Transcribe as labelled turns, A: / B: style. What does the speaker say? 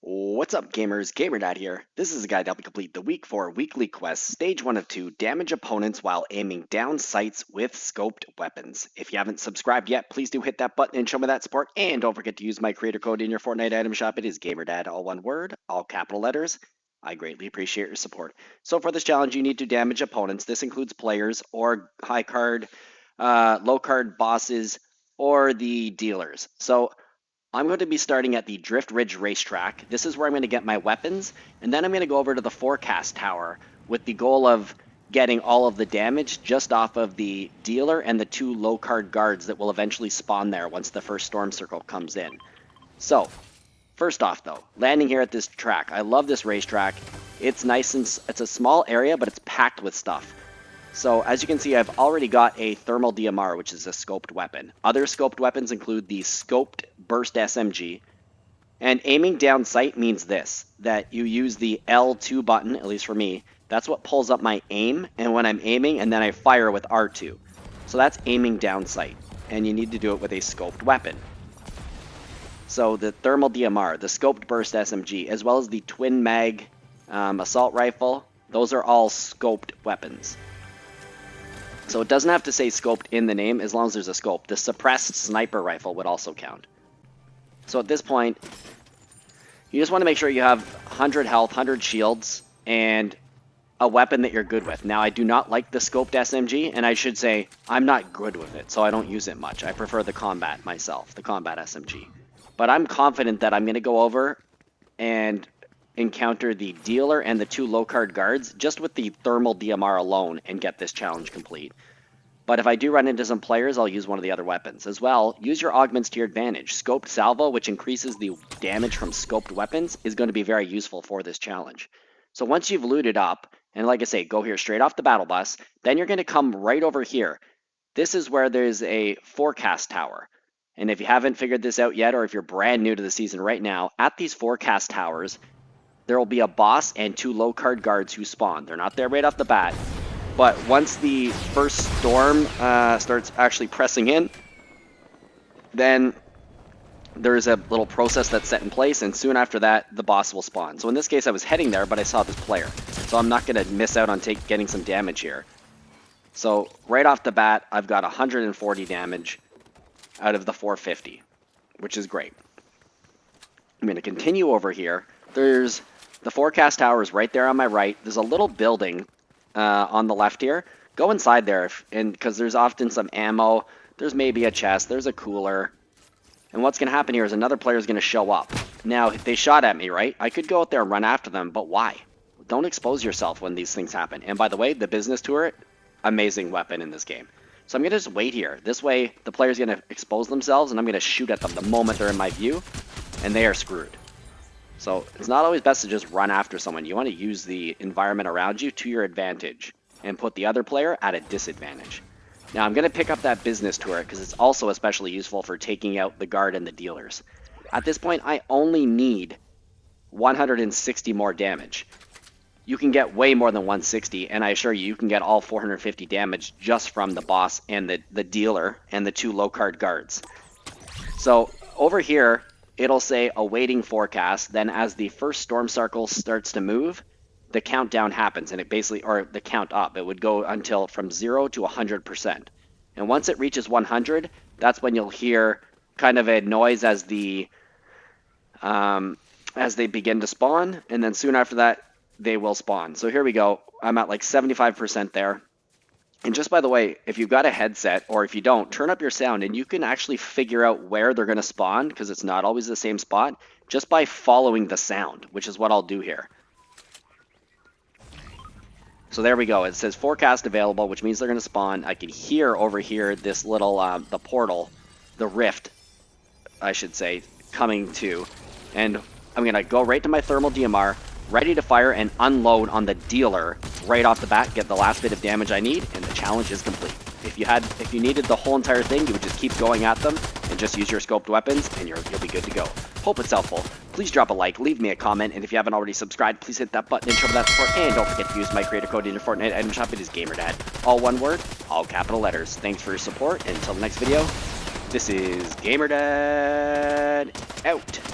A: What's up, gamers? GamerDad here. This is a guide to help you complete the Week 4 weekly quest, Stage 1 of 2, damage opponents while aiming down sights with scoped weapons. If you haven't subscribed yet, please do hit that button and show me that support. And don't forget to use my creator code in your Fortnite item shop. It is GamerDad, all one word, all capital letters. I greatly appreciate your support. So for this challenge, you need to damage opponents. This includes players or high card, low card bosses, or the dealers. So I'm going to be starting at the Drift Ridge Racetrack. This is where I'm going to get my weapons, and then I'm going to go over to the Forecast Tower with the goal of getting all of the damage just off of the dealer and the 2 low card guards that will eventually spawn there once the first storm circle comes in. So, first off though, landing here at this track. I love this racetrack. It's nice and it's a small area, but it's packed with stuff. So as you can see, I've already got a thermal DMR, which is a scoped weapon. Other scoped weapons include the scoped burst SMG. And aiming down sight means this, that you use the L2 button, at least for me. That's what pulls up my aim, and when I'm aiming, and then I fire with R2. So that's aiming down sight, and you need to do it with a scoped weapon. So the thermal DMR, the scoped burst SMG, as well as the twin mag assault rifle, those are all scoped weapons. So it doesn't have to say scoped in the name as long as there's a scope. The suppressed sniper rifle would also count. So at this point, you just want to make sure you have 100 health, 100 shields, and a weapon that you're good with. Now, I do not like the scoped SMG, and I should say I'm not good with it, so I don't use it much. I prefer the combat myself, the combat SMG. But I'm confident that I'm going to go over and encounter the dealer and the 2 low card guards just with the thermal DMR alone and get this challenge complete. But if I do run into some players, I'll use one of the other weapons. As well, use your augments to your advantage. Scoped salvo, which increases the damage from scoped weapons, is going to be very useful for this challenge. So once you've looted up, and like I say, go here straight off the battle bus, then you're going to come right over here. This is where there's a forecast tower. And if you haven't figured this out yet, or if you're brand new to the season right now, at these forecast towers, there will be a boss and 2 low card guards who spawn. They're not there right off the bat, but once the first storm starts actually pressing in, then there's a little process that's set in place, and soon after that, the boss will spawn. So in this case, I was heading there, but I saw this player, so I'm not going to miss out on getting some damage here. So right off the bat, I've got 140 damage out of the 450, which is great. I'm going to continue over here. There's the forecast tower is right there on my right. There's a little building on the left here. Go inside there, because there's often some ammo. There's maybe a chest. There's a cooler. And what's going to happen here is another player is going to show up. Now, they shot at me, right? I could go out there and run after them, but why? Don't expose yourself when these things happen. And by the way, the business turret, amazing weapon in this game. So I'm going to just wait here. This way, the player's going to expose themselves, and I'm going to shoot at them the moment they're in my view, and they are screwed. So it's not always best to just run after someone. You want to use the environment around you to your advantage and put the other player at a disadvantage. Now I'm going to pick up that business turret because it's also especially useful for taking out the guard and the dealers. At this point, I only need 160 more damage. You can get way more than 160, and I assure you, you can get all 450 damage just from the boss and the dealer and the 2 low card guards. So over here, it'll say awaiting forecast. Then as the first storm circle starts to move, the countdown happens, and it basically, or the count up, it would go until from 0 to 100%. And once it reaches 100, that's when you'll hear kind of a noise as they begin to spawn, and then soon after that, they will spawn. So here we go. I'm at like 75% there. And just by the way, if you've got a headset, or if you don't, turn up your sound, and you can actually figure out where they're going to spawn, because it's not always the same spot, just by following the sound, which is what I'll do here. So there we go. It says forecast available, which means they're going to spawn. I can hear over here this little, the portal, the rift, I should say, coming to. And I'm going to go right to my thermal DMR, ready to fire and unload on the dealer right off the bat, get the last bit of damage I need, and the challenge is complete. If you needed the whole entire thing, you would just keep going at them and just use your scoped weapons, and you'll be good to go. Hope it's helpful. Please drop a like, leave me a comment, and if you haven't already subscribed, please hit that button and show me that support. And don't forget to use my creator code in your Fortnite item shop. It is GamerDad. All one word, all capital letters. Thanks for your support. Until the next video, this is GamerDad out.